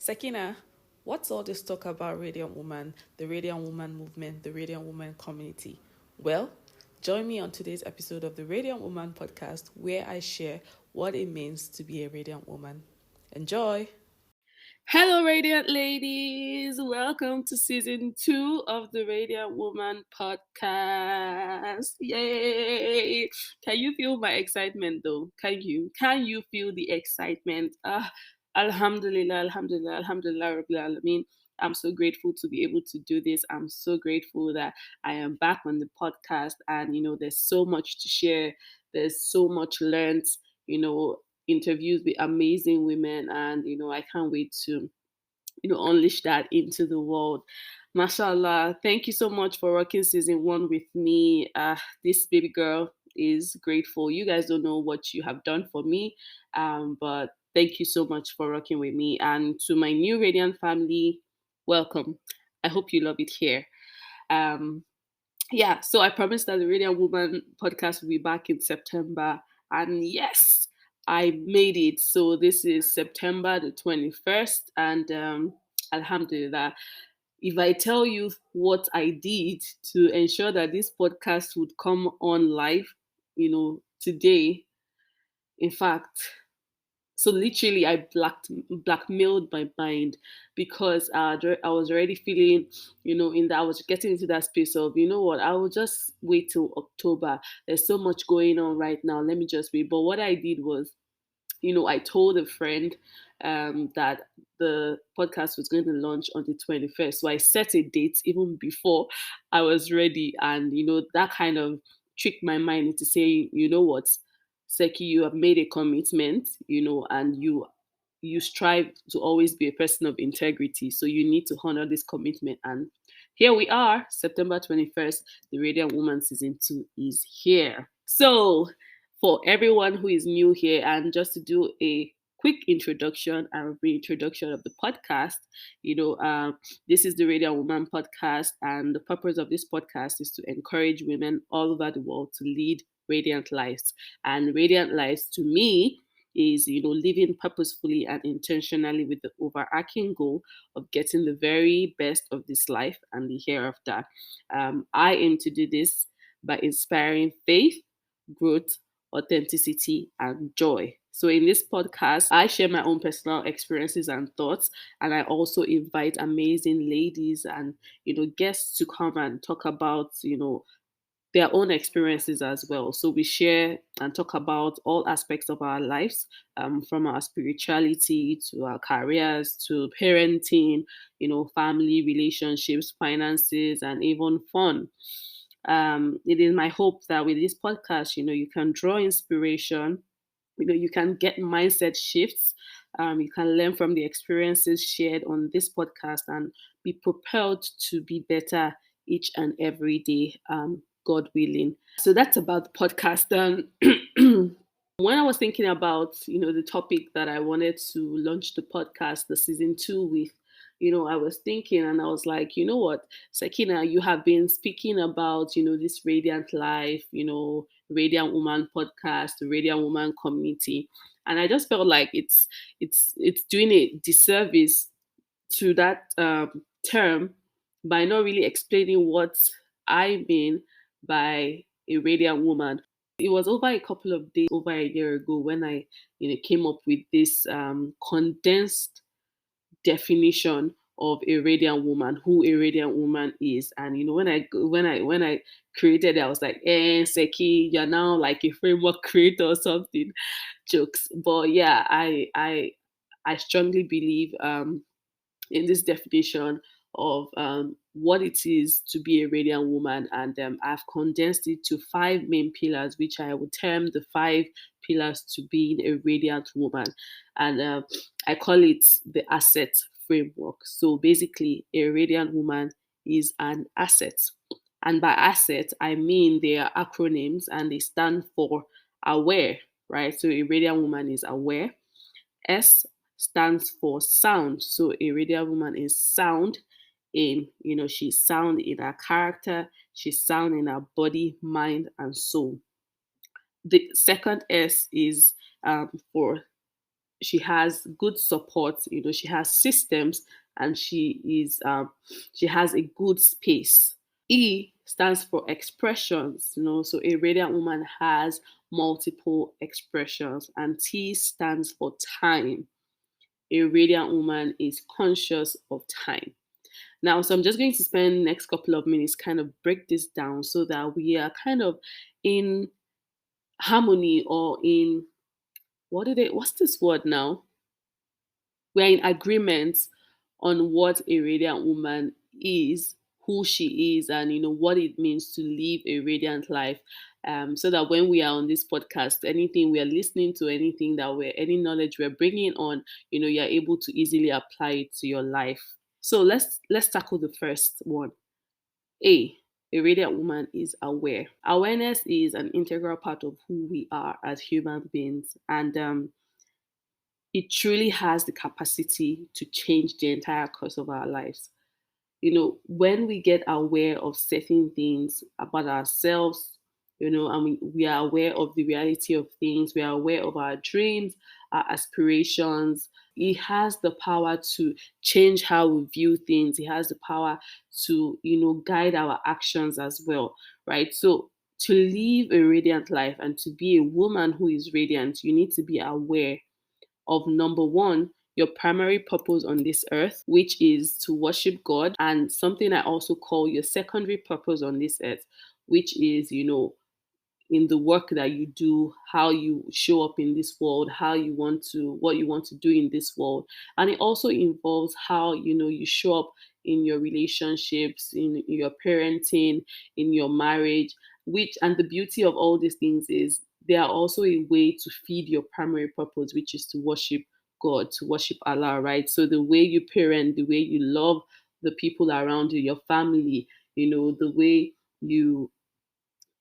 Sakina, what's all this talk about Radiant Woman, the Radiant Woman movement, the Radiant Woman community? Well, join me on today's episode of the Radiant Woman podcast where I share what it means to be a Radiant Woman. Enjoy! Hello, Radiant ladies. Welcome to season 2 of the Radiant Woman podcast. Yay! Can you feel my excitement though? Can you? Can you feel the excitement? Alhamdulillah, Alhamdulillah, Alhamdulillah, Rabbil Alameen. I'm so grateful to be able to do this. I'm so grateful that I am back on the podcast, and there's so much to share. There's so much learned. You know, interviews with amazing women, and I can't wait to unleash that into the world. Mashallah, thank you so much for rocking season 1 with me. This baby girl is grateful. You guys don't know what you have done for me, but thank you so much for rocking with me. And to my new Radiant family, welcome. I hope you love it here. um yeah, so I promised that the Radiant Woman podcast will be back in September. And yes, I made it. So this is September the 21st. And Alhamdulillah, if I tell you what I did to ensure that this podcast would come on live, today, in fact, so literally I blackmailed my mind because I was already feeling, in that I was getting into that space of, what, I will just wait till October. There's so much going on right now, let me just wait. But what I did was, I told a friend that the podcast was going to launch on the 21st. So I set a date even before I was ready. And, that kind of tricked my mind into saying, you know what, Seki, you have made a commitment, and you strive to always be a person of integrity. So you need to honor this commitment. And here we are, September 21st, the Radiant Woman season 2 is here. So for everyone who is new here, and just to do a quick introduction and reintroduction of the podcast, this is the Radiant Woman podcast, and the purpose of this podcast is to encourage women all over the world to lead radiant lives. And radiant lives to me is living purposefully and intentionally with the overarching goal of getting the very best of this life and the hereafter. I aim to do this by inspiring faith, growth, authenticity, and joy. So, in this podcast, I share my own personal experiences and thoughts, and I also invite amazing ladies and guests to come and talk about their own experiences as well. So we share and talk about all aspects of our lives, from our spirituality to our careers to parenting, family relationships, finances, and even fun. It is my hope that with this podcast, you can draw inspiration, you can get mindset shifts, you can learn from the experiences shared on this podcast and be propelled to be better each and every day, God willing. So that's about the podcast. When I was thinking about the topic that I wanted to launch the podcast, the season 2 with, I was thinking and I was like, you know what, Sakina, you have been speaking about this radiant life, Radiant Woman podcast, the Radiant Woman community, and I just felt like it's doing a disservice to that term by not really explaining what I mean by a radiant woman. It was over a couple of days, over a year ago, when I came up with this condensed definition of a radiant woman, who a radiant woman is. And when I created it, I was like, Seki, you're now like a framework creator or something. Jokes. But yeah, I strongly believe in this definition of what it is to be a radiant woman. And I've condensed it to 5 main pillars, which I would term the 5 pillars to being a radiant woman. And I call it the asset framework. So basically, a radiant woman is an asset. And by asset, I mean they are acronyms and they stand for aware, right? So a radiant woman is aware. S stands for sound. So a radiant woman is sound in, she's sound in her character, she's sound in her body, mind, and soul. The second S is for she has good support, she has systems, and she has a good space. E stands for expressions, so a radiant woman has multiple expressions. And T stands for time. A radiant woman is conscious of time. Now, so I'm just going to spend the next couple of minutes kind of break this down so that we are kind of in harmony, or in, what's this word now? We're in agreement on what a radiant woman is, who she is, and what it means to live a radiant life. So that when we are on this podcast, anything we are listening to, anything that any knowledge we're bringing on, you're able to easily apply it to your life. So let's tackle the first one. A radiant woman is aware. Awareness is an integral part of who we are as human beings, and it truly has the capacity to change the entire course of our lives. When we get aware of certain things about ourselves, and we are aware of the reality of things, we are aware of our dreams, our aspirations, it has the power to change how we view things. It has the power to, guide our actions as well, right? So, to live a radiant life and to be a woman who is radiant, you need to be aware of, number one, your primary purpose on this earth, which is to worship God, and something I also call your secondary purpose on this earth, which is, in the work that you do, how you show up in this world, what you want to do in this world. And it also involves how, you show up in your relationships, in your parenting, in your marriage, and the beauty of all these things is they are also a way to feed your primary purpose, which is to worship God, to worship Allah, right? So the way you parent, the way you love the people around you, your family, the way you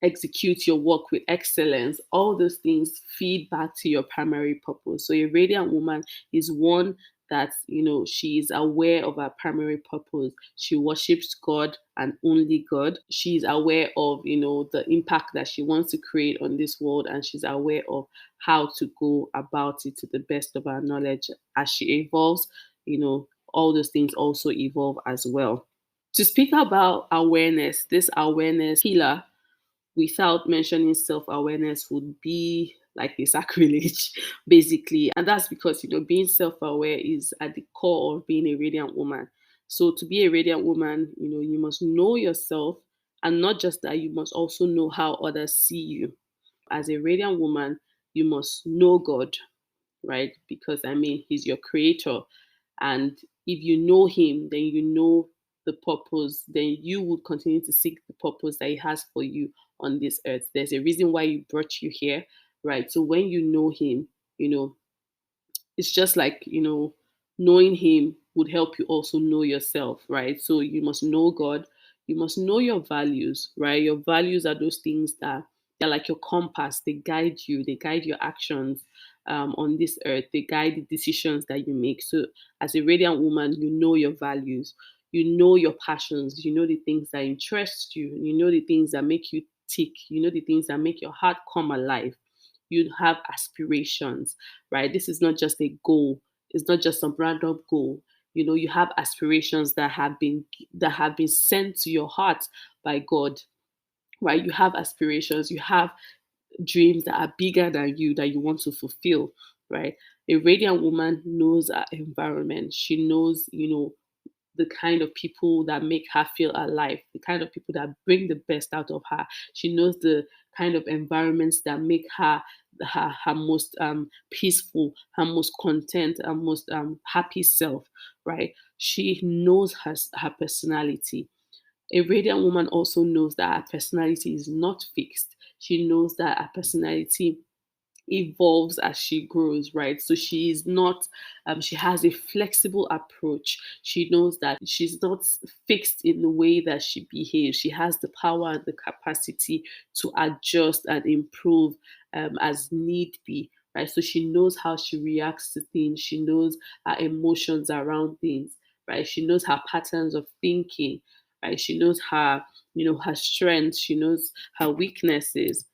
execute your work with excellence, all those things feed back to your primary purpose. So a radiant woman is one that, she is aware of her primary purpose. She worships God and only God. She's aware of, the impact that she wants to create on this world, and she's aware of how to go about it to the best of her knowledge. As she evolves, all those things also evolve as well. To speak about awareness, this awareness pillar, without mentioning self awareness would be like a sacrilege, basically. And that's because, being self aware is at the core of being a radiant woman. So, to be a radiant woman, you must know yourself. And not just that, you must also know how others see you. As a radiant woman, you must know God, right? Because He's your creator. And if you know Him, then you know the purpose, then you would continue to seek the purpose that He has for you on this earth. There's a reason why He brought you here, right? So when you know Him, you know, it's just like, knowing Him would help you also know yourself, right? So you must know God, you must know your values, right? Your values are those things that they're like your compass. They guide you, they guide your actions on this earth, they guide the decisions that you make. So as a radiant woman, you know your values, you know your passions, you know the things that interest you, you know the things that make you tick, you know the things that make your heart come alive. You have aspirations, right? This is not just a goal. It's not just some random goal. You have aspirations that have been sent to your heart by God, right? You have aspirations. You have dreams that are bigger than you that you want to fulfill, right? A radiant woman knows her environment. She knows, the kind of people that make her feel alive, the kind of people that bring the best out of her. She knows the kind of environments that make her most peaceful, her most content, her most happy self, right? She knows her personality. A radiant woman also knows that her personality is not fixed. She knows that her personality evolves as she grows, right? So she is not, she has a flexible approach. She knows that she's not fixed in the way that she behaves. She has the power and the capacity to adjust and improve as need be, right? So she knows how she reacts to things. She knows her emotions around things, right? She knows her patterns of thinking, right? She knows her strengths. She knows her weaknesses.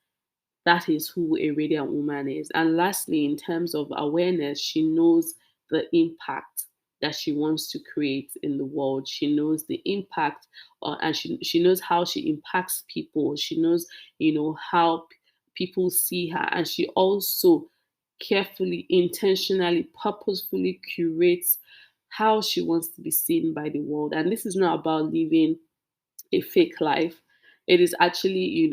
That is who a radiant woman is. And lastly, in terms of awareness, she knows the impact that she wants to create in the world. She knows the impact, and she knows how she impacts people. She knows, how people see her. And she also carefully, intentionally, purposefully curates how she wants to be seen by the world. And this is not about living a fake life. It is actually,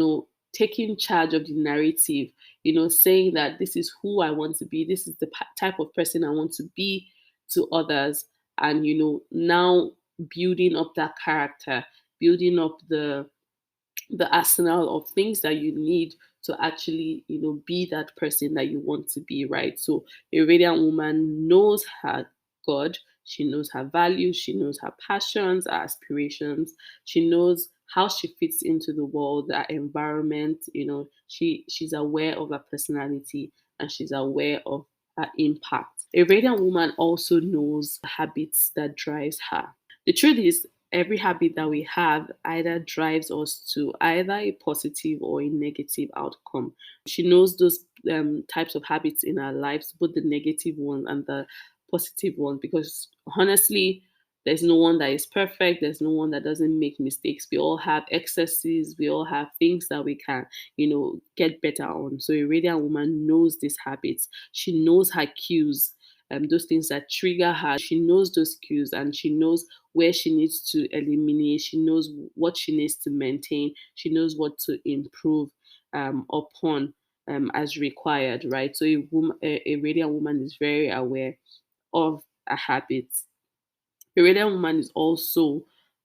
taking charge of the narrative, saying that this is who I want to be, this is the type of person I want to be to others, and, now building up that character, building up the arsenal of things that you need to actually, be that person that you want to be, right? So a radiant woman knows her God, she knows her values, she knows her passions, her aspirations, she knows how she fits into the world, that environment, she's aware of her personality, and she's aware of her impact. A radiant woman also knows the habits that drives her. The truth is, every habit that we have either drives us to either a positive or a negative outcome. She knows those types of habits in our lives, both the negative ones and the positive ones, because honestly, there's no one that is perfect. There's no one that doesn't make mistakes. We all have excesses. We all have things that we can, get better on. So a radiant woman knows these habits. She knows her cues, those things that trigger her. She knows those cues, and she knows where she needs to eliminate. She knows what she needs to maintain. She knows what to improve upon as required, right? So a radiant woman is very aware of her habits. A radiant woman is also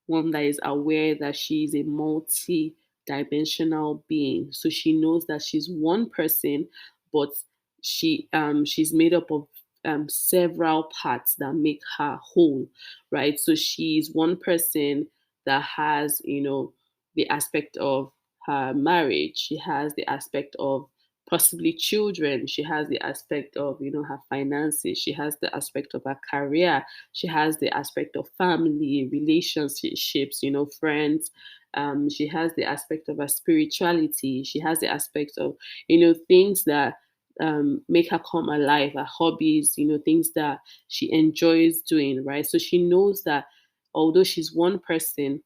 one that is aware that she is a multi-dimensional being. So she knows that she's one person, but she's made up of several parts that make her whole, right? So she's one person that has, the aspect of her marriage. She has the aspect of possibly children. She has the aspect of, her finances. She has the aspect of her career. She has the aspect of family, relationships, friends. She has the aspect of her spirituality. She has the aspect of, things that make her come alive, her hobbies, things that she enjoys doing, right? So she knows that although she's one person,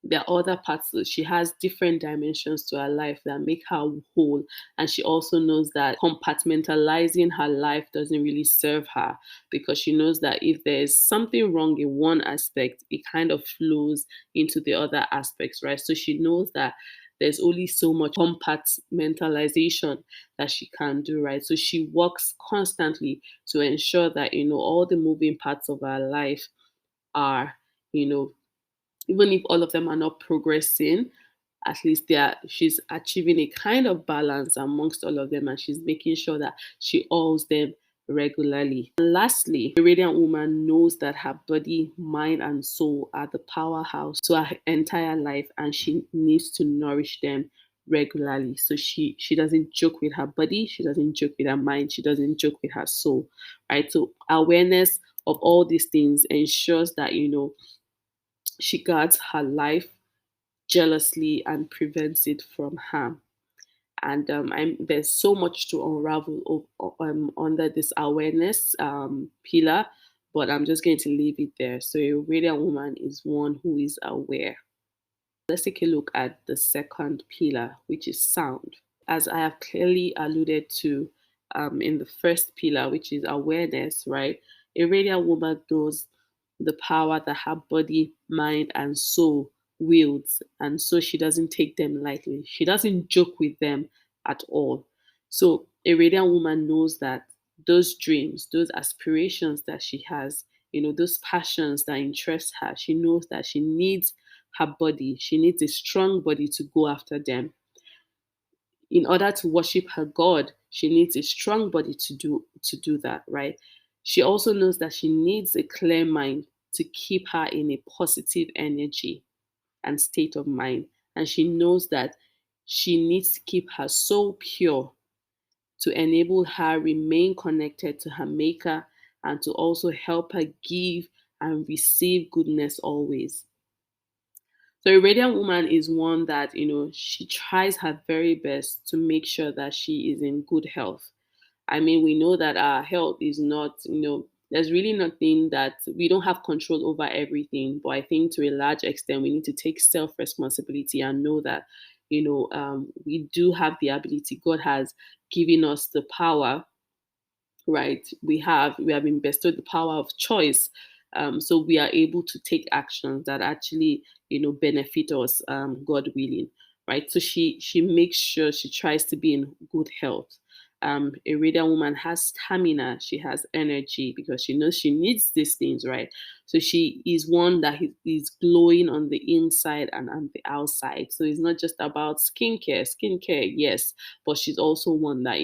there are other parts that she has different dimensions to her life that make her whole. And she also knows that compartmentalizing her life doesn't really serve her, because she knows that if there's something wrong in one aspect, it kind of flows into the other aspects, right? So she knows that there's only so much compartmentalization that she can do, right? So she works constantly to ensure that, all the moving parts of her life are, you know, even if all of them are not progressing, at least she's achieving a kind of balance amongst all of them, and she's making sure that she oils them regularly. And lastly, a radiant woman knows that her body, mind, and soul are the powerhouse to her entire life, and she needs to nourish them regularly. So she doesn't joke with her body, she doesn't joke with her mind, she doesn't joke with her soul, right? So awareness of all these things ensures that, she guards her life jealously and prevents it from harm. And there's so much to unravel under this awareness pillar, but I'm just going to leave it there. So a radiant woman is one who is aware. Let's take a look at the second pillar, which is sound. As I have clearly alluded to in the first pillar, which is awareness, right? A radiant woman knows the power that her body, mind, and soul wields, and so she doesn't take them lightly. She doesn't joke with them at all. So a radiant woman knows that those dreams, those aspirations that she has, those passions that interest her, she knows that she needs her body. She needs a strong body to go after them. In order to worship her God, she needs a strong body to do that, right? She also knows that she needs a clear mind to keep her in a positive energy and state of mind. And she knows that she needs to keep her soul pure to enable her remain connected to her maker, and to also help her give and receive goodness always. So a radiant woman is one that, she tries her very best to make sure that she is in good health. I mean, we know that our health is not, there's really nothing that we don't have control over everything. But I think to a large extent, we need to take self responsibility and know that, we do have the ability. God has given us the power, right? We have been bestowed the power of choice, so we are able to take actions that actually, benefit us, God willing, right? So she makes sure she tries to be in good health. A radiant woman has stamina, she has energy because she knows she needs these things, right? So she is one that is glowing on the inside and on the outside. So it's not just about skincare, yes, but she's also one that,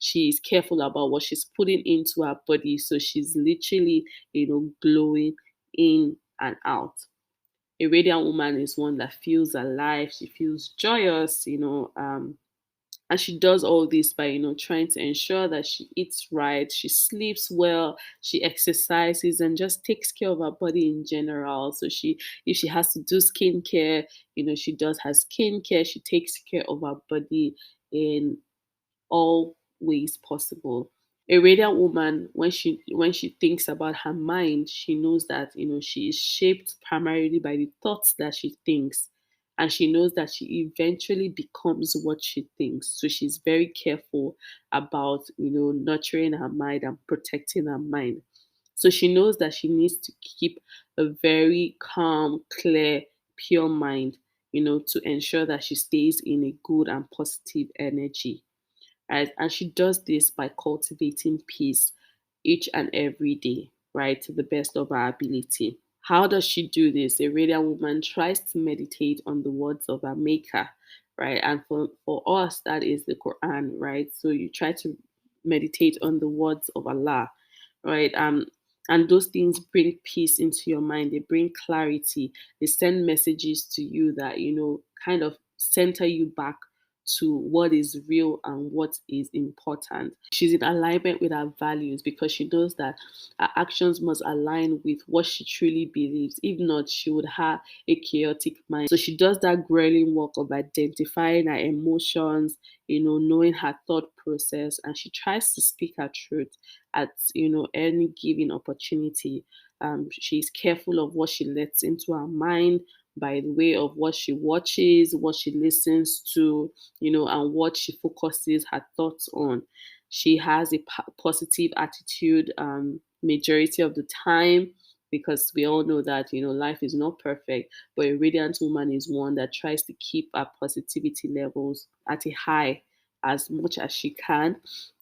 she's careful about what she's putting into her body. So she's literally, glowing in and out. A radiant woman is one that feels alive, she feels joyous, and she does all this by, trying to ensure that she eats right, she sleeps well, she exercises, and just takes care of her body in general. So if she has to do skincare, she does her skincare, she takes care of her body in all ways possible. A radiant woman, when she thinks about her mind, she knows that, she is shaped primarily by the thoughts that she thinks, and she knows that she eventually becomes what she thinks. So she's very careful about, nurturing her mind and protecting her mind. So she knows that she needs to keep a very calm, clear, pure mind, to ensure that she stays in a good and positive energy, right? And she does this by cultivating peace each and every day, right, to the best of her ability. How does she do this? A radiant woman tries to meditate on the words of her maker, right? And for us, that is the Quran, right? So you try to meditate on the words of Allah, right? And those things bring peace into your mind, they bring clarity, they send messages to you that, kind of center you back to what is real and what is important. She's in alignment with her values because she knows that her actions must align with what she truly believes. If not, she would have a chaotic mind. So she does that grueling work of identifying her emotions, knowing her thought process, and she tries to speak her truth at, any given opportunity. She's careful of what she lets into her mind by the way of what she watches, what she listens to, and what she focuses her thoughts on. She has a positive attitude, majority of the time, because we all know that, life is not perfect, but a radiant woman is one that tries to keep her positivity levels at a high as much as she can.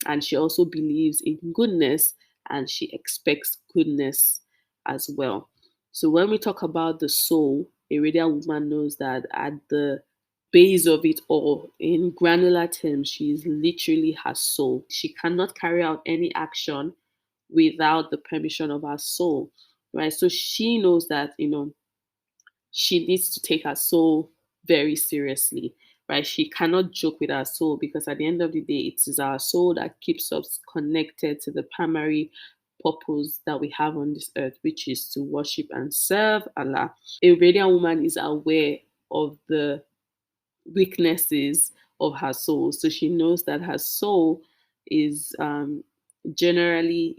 And she also believes in goodness and she expects goodness as well. So when we talk about the soul, a radiant woman knows that at the base of it all, in granular terms, she is literally her soul. She cannot carry out any action without the permission of her soul, right? So she knows that, she needs to take her soul very seriously, right? She cannot joke with her soul because at the end of the day, it is our soul that keeps us connected to the primary purpose that we have on this earth, which is to worship and serve Allah. A radiant woman is aware of the weaknesses of her soul. So she knows that her soul is, generally,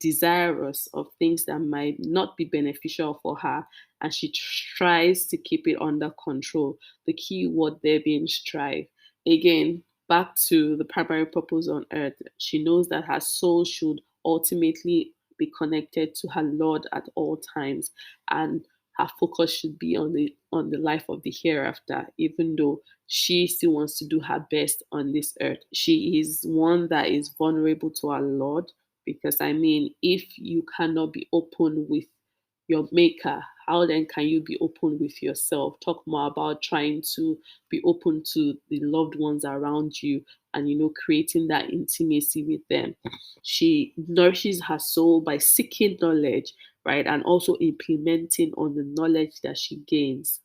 desirous of things that might not be beneficial for her, and she tries to keep it under control. The key word there being strive. Again, back to the primary purpose on earth, she knows that her soul should ultimately be connected to her Lord at all times, and her focus should be on the life of the hereafter, even though she still wants to do her best on this earth. She is one that is vulnerable to our Lord, because I mean, if you cannot be open with your maker, how then can you be open with yourself? Talk more about trying to be open to the loved ones around you and, creating that intimacy with them. She nourishes her soul by seeking knowledge, right? And also implementing on the knowledge that she gains.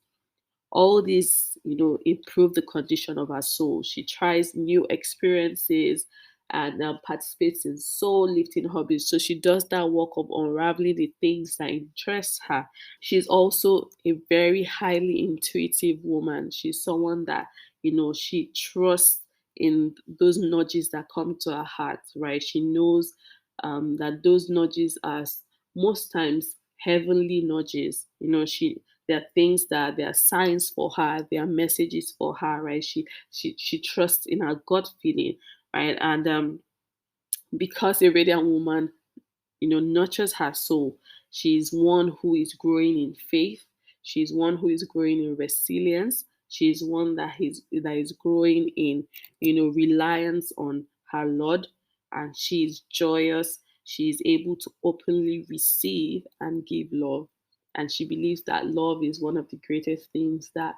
All these, improve the condition of her soul. She tries new experiences and participates in soul lifting hobbies. So she does that work of unraveling the things that interest her. She's also a very highly intuitive woman. She's someone that, she trusts in those nudges that come to her heart, right? She knows that those nudges are most times heavenly nudges. There are things that they are signs for her, they are messages for her, right? She trusts in her gut feeling, right? And because a radiant woman nurtures her soul. She's one who is growing in faith. She's one who is growing in resilience. She's one that is growing in, reliance on her Lord, and she's joyous. She's able to openly receive and give love. And she believes that love is one of the greatest things that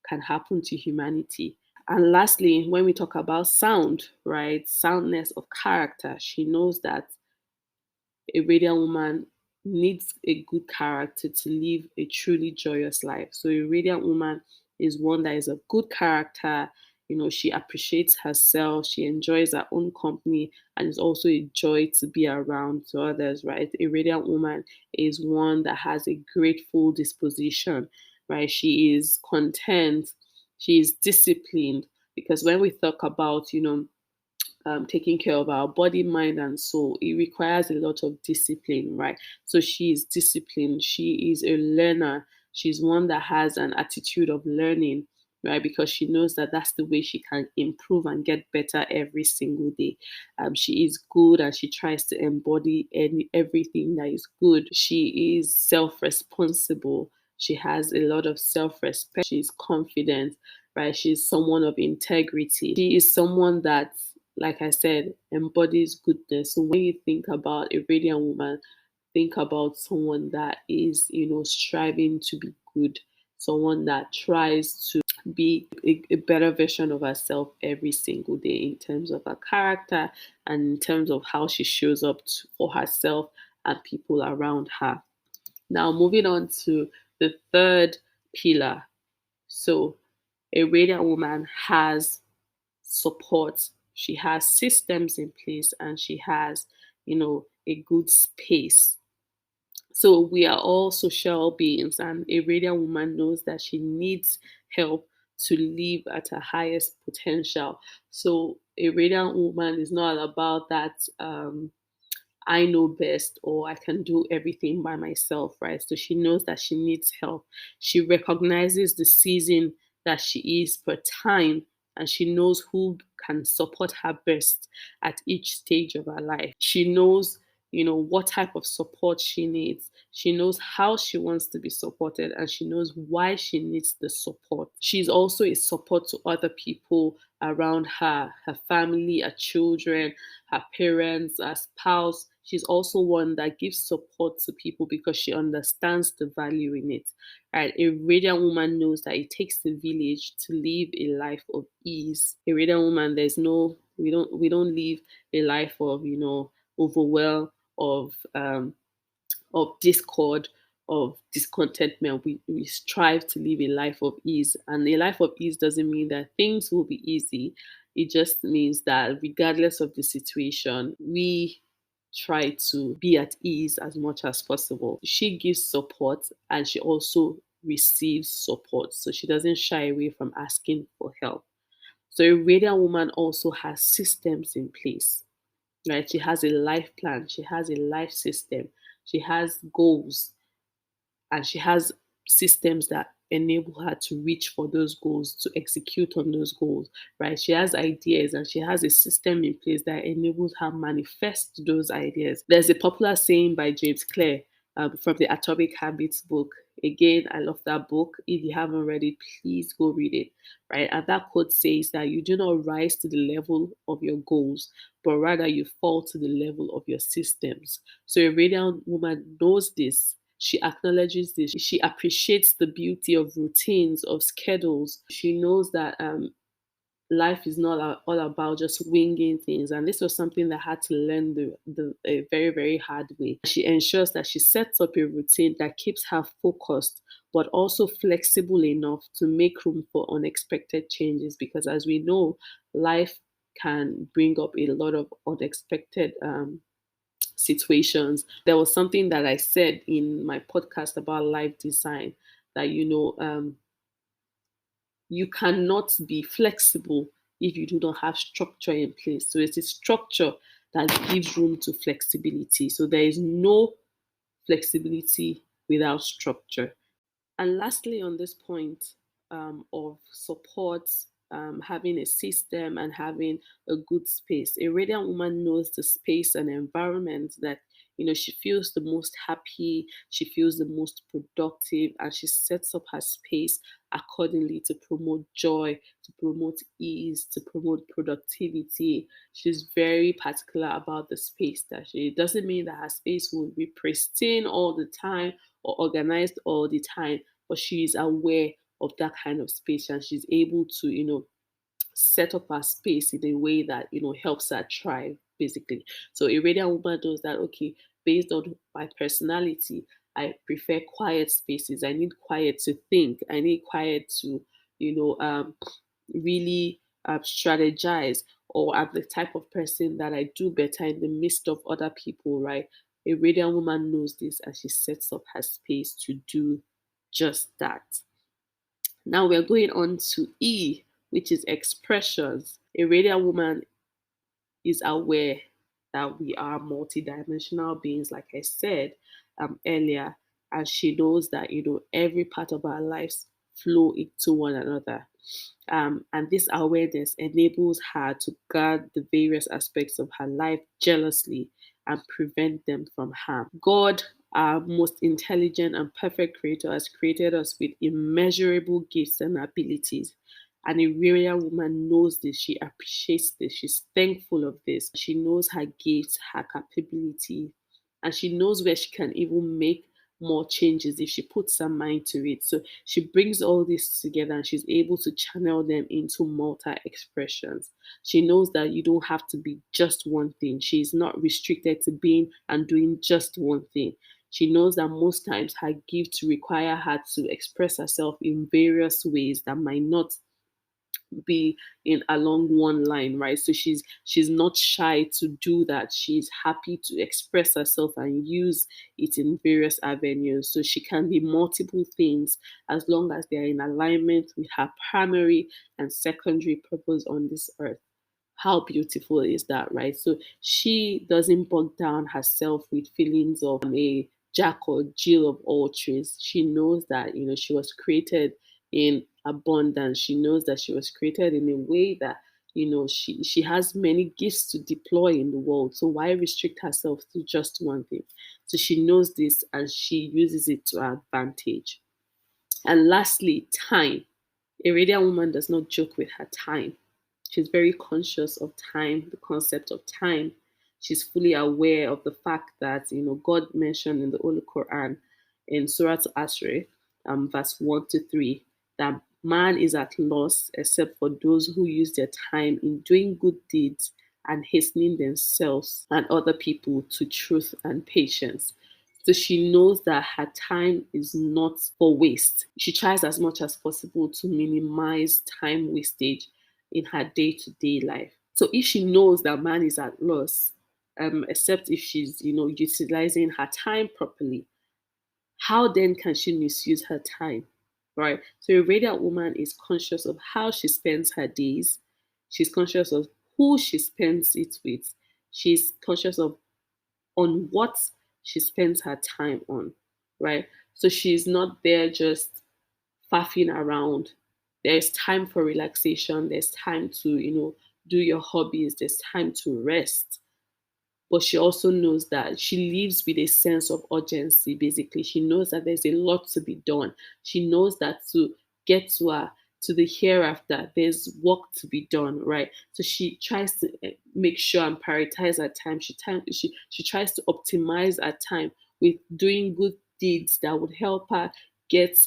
can happen to humanity. And lastly, when we talk about sound, right, soundness of character, she knows that a radiant woman needs a good character to live a truly joyous life. So a radiant woman is one that is a good character. She appreciates herself, she enjoys her own company, and is also a joy to be around to others, right? A radiant woman is one that has a grateful disposition, right? She is content, she is disciplined. Because when we talk about, taking care of our body, mind, and soul, it requires a lot of discipline, right? So she is disciplined. She is a learner. She's one that has an attitude of learning, right? Because she knows that that's the way she can improve and get better every single day. She is good and she tries to embody everything that is good. She is self responsible. She has a lot of self respect. She's confident, right? She's someone of integrity. She is someone that, like I said, embodies goodness. So when you think about a radiant woman, think about someone that is, striving to be good, someone that tries to be a better version of herself every single day in terms of her character and in terms of how she shows up for herself and people around her. Now, moving on to the third pillar. So, a radiant woman has support, she has systems in place, and she has, a good space. So we are all social beings, and a radiant woman knows that she needs help to live at her highest potential. So a radiant woman is not about that. I know best or I can do everything by myself, right? So she knows that she needs help. She recognizes the season that she is per time, and she knows who can support her best at each stage of her life. She knows, what type of support she needs. She knows how she wants to be supported, and she knows why she needs the support. She's also a support to other people around her family, her children, her parents, her spouse. She's also one that gives support to people because she understands the value in it. Right? A radiant woman knows that it takes a village to live a life of ease. A radiant woman, we don't live a life of, overwhelm, of discord, of discontentment. We strive to live a life of ease. And a life of ease doesn't mean that things will be easy. It just means that regardless of the situation, we try to be at ease as much as possible. She gives support and she also receives support. So she doesn't shy away from asking for help. So a radiant woman also has systems in place, right? She has a life plan, she has a life system, she has goals, and she has systems that enable her to reach for those goals, to execute on those goals, right? She has ideas and she has a system in place that enables her manifest those ideas. There's a popular saying by James Clear, from the Atomic Habits book. Again, I love that book. If you haven't read it, please go read it, right? And that quote says that you do not rise to the level of your goals, but rather you fall to the level of your systems. So a radiant woman knows this. She acknowledges this. She appreciates the beauty of routines, of schedules. She knows that life is not all about just winging things. And this was something that I had to learn the a very, very hard way. She ensures that she sets up a routine that keeps her focused, but also flexible enough to make room for unexpected changes. Because as we know, life can bring up a lot of unexpected situations. There was something that I said in my podcast about life design that, you cannot be flexible if you do not have structure in place. So it's a structure that gives room to flexibility. So there is no flexibility without structure. And lastly, on this point of support, having a system and having a good space, a radiant woman knows the space and environment that she feels the most happy, she feels the most productive, and she sets up her space accordingly to promote joy, to promote ease, to promote productivity. She's very particular about the space that she. It doesn't mean that her space will be pristine all the time or organized all the time, but she is aware of that kind of space, and she's able to, set up her space in a way that, helps her thrive, basically. So a radiant woman knows that, okay, based on my personality, I prefer quiet spaces. I need quiet to think. I need quiet to, really strategize. Or I'm the type of person that I do better in the midst of other people, right? A radiant woman knows this, and she sets up her space to do just that. Now we're going on to E, which is expressions. A radiant woman is aware that we are multidimensional beings, like I said earlier, and she knows that every part of our lives flow into one another. And this awareness enables her to guard the various aspects of her life jealously and prevent them from harm. God, our most intelligent and perfect creator, has created us with immeasurable gifts and abilities. And a warrior woman knows this. She appreciates this. She's thankful of this. She knows her gifts, her capability, and she knows where she can even make more changes if she puts her mind to it. So she brings all this together, and she's able to channel them into multi expressions. She knows that you don't have to be just one thing. She's not restricted to being and doing just one thing. She knows that most times her gifts require her to express herself in various ways that might not be in along one line, right? So she's not shy to do that. She's happy to express herself and use it in various avenues. So she can be multiple things as long as they are in alignment with her primary and secondary purpose on this earth. How beautiful is that, right? So she doesn't bog down herself with feelings of a Jack or Jill of all trades. She knows that, she was created in abundance. She knows that she was created in a way that, she has many gifts to deploy in the world. So why restrict herself to just one thing? So she knows this, and she uses it to her advantage. And lastly, time. A radiant woman does not joke with her time. She's very conscious of time, the concept of time. She's fully aware of the fact that, God mentioned in the Holy Quran in Surah Asr, verse 1 to 3, that man is at loss except for those who use their time in doing good deeds and hastening themselves and other people to truth and patience. So she knows that her time is not for waste. She tries as much as possible to minimize time wastage in her day to day life. So if she knows that man is at loss, except if she's, utilizing her time properly, how then can she misuse her time? Right? So a radiant woman is conscious of how she spends her days. She's conscious of who she spends it with. She's conscious of on what she spends her time on, right? So she's not there just faffing around. There's time for relaxation. There's time to, do your hobbies. There's time to rest. But she also knows that she lives with a sense of urgency, basically. She knows that there's a lot to be done. She knows that to get to the hereafter, there's work to be done, right? So she tries to make sure and prioritize her time. She tries to optimize her time with doing good deeds that would help her get,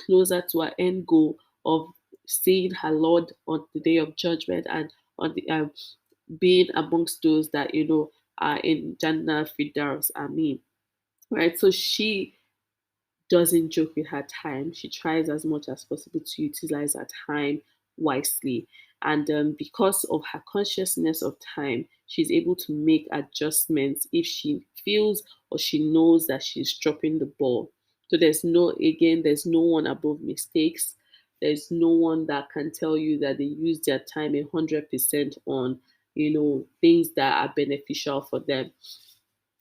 closer to her end goal of seeing her Lord on the day of judgment, and on the being amongst those that are in Jannah Firdaus. I mean, right? So she doesn't joke with her time. She tries as much as possible to utilize her time wisely. And because of her consciousness of time, she's able to make adjustments if she feels or she knows that she's dropping the ball. So there's no one above mistakes. There's no one that can tell you that they use their time 100% on, things that are beneficial for them.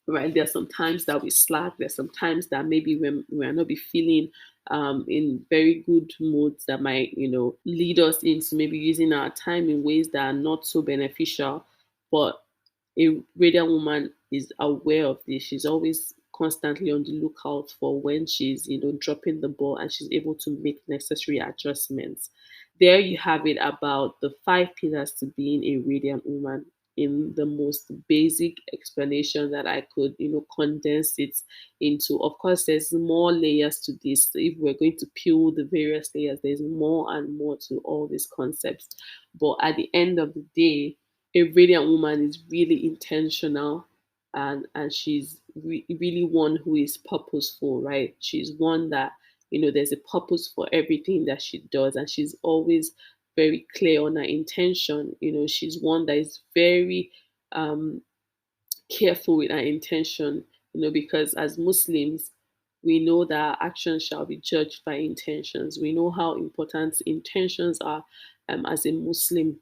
Right? There's some times that we slack. There's some times that maybe we are not be feeling in very good moods that might, lead us into maybe using our time in ways that are not so beneficial. But a radiant woman is aware of this. She's always constantly on the lookout for when she's, dropping the ball, and she's able to make necessary adjustments. There you have it, about the five pillars to being a radiant woman, in the most basic explanation that I could, condense it into. Of course, there's more layers to this. If we're going to peel the various layers, there's more and more to all these concepts. But at the end of the day, a radiant woman is really intentional, and she's really one who is purposeful, right? She's one that, there's a purpose for everything that she does, and she's always very clear on her intention. She's one that is very um careful with our intention, because as Muslims, we know that our actions shall be judged by intentions. We know how important intentions are, as a Muslim.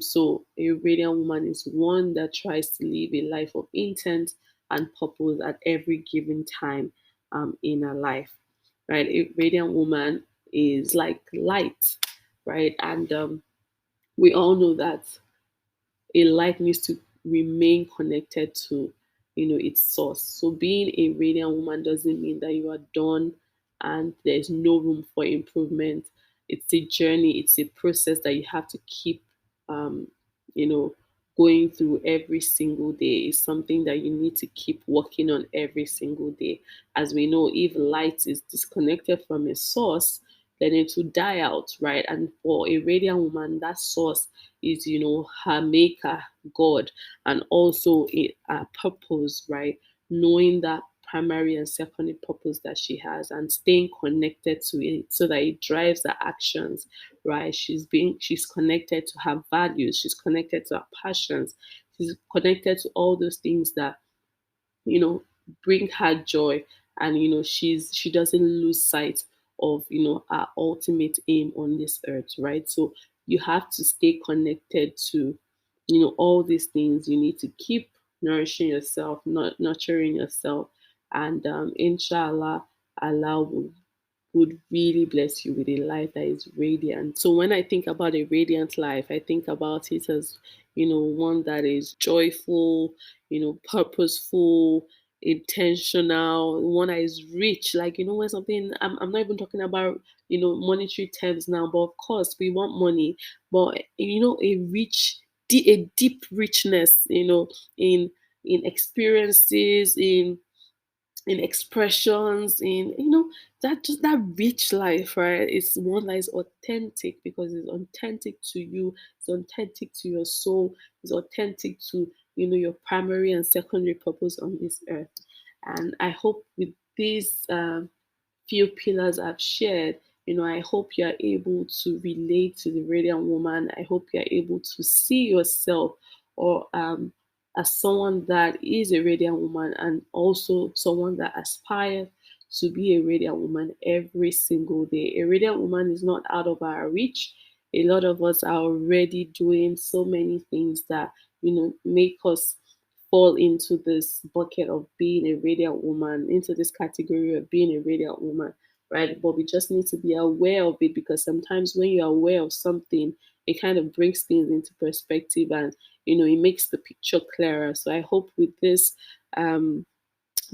So a radiant woman is one that tries to live a life of intent and purpose at every given time in her life, right? A radiant woman is like light, right? And we all know that a light needs to remain connected to, its source. So being a radiant woman doesn't mean that you are done and there's no room for improvement. It's a journey, it's a process that you have to keep um you know going through every single day. It's something that you need to keep working on every single day. As we know, if light is disconnected from a source, then it will die out, right? And for a radiant woman, that source is, her maker, God, and also a purpose, right? Knowing that primary and secondary purpose that she has, and staying connected to it so that it drives her actions, right? She's connected to her values, she's connected to her passions, she's connected to all those things that, you know bring her joy. And she doesn't lose sight of, our ultimate aim on this earth, right? So you have to stay connected to, all these things. You need to keep nourishing yourself, not nurturing yourself. And inshallah, Allah would really bless you with a life that is radiant. So when I think about a radiant life, I think about it as, one that is joyful, purposeful, intentional, one that is rich. Like, when something, I'm not even talking about, monetary terms now, but of course we want money, but, a a deep richness, in experiences, in expressions, in, that just that rich life, right? It's one that is authentic, because it's authentic to you, it's authentic to your soul, it's authentic to, your primary and secondary purpose on this earth. And I hope with these few pillars I've shared, I hope you're able to relate to the radiant woman. I hope you're able to see yourself, or as someone that is a radiant woman, and also someone that aspires to be a radiant woman every single day. A radiant woman is not out of our reach. A lot of us are already doing so many things that, make us fall into this bucket of being a radiant woman, into this category of being a radiant woman, right? But we just need to be aware of it, because sometimes when you're aware of something, it kind of brings things into perspective, and, it makes the picture clearer. So I hope with this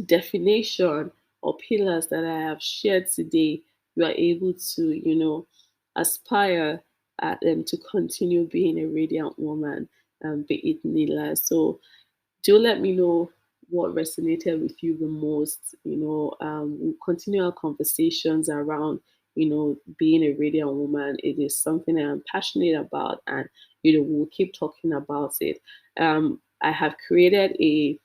definition or pillars that I have shared today, you are able to, aspire at them to continue being a radiant woman, be it Nila. So do let me know what resonated with you the most. We'll continue our conversations around, being a radiant woman. It is something I'm passionate about, and, we'll keep talking about it. I have created a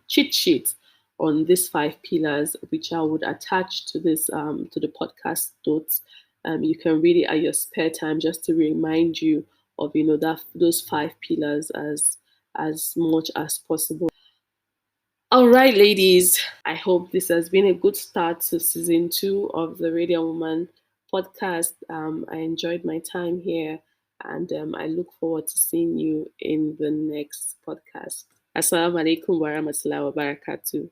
cheat sheet on these five pillars, which I would attach to this to the podcast notes. You can read it at your spare time just to remind you of that those 5 pillars as much as possible. All right, ladies. I hope this has been a good start to season 2 of the Radiant Woman podcast. I enjoyed my time here, and I look forward to seeing you in the next podcast. Assalamu alaikum wa rahmatullahi wa barakatuh.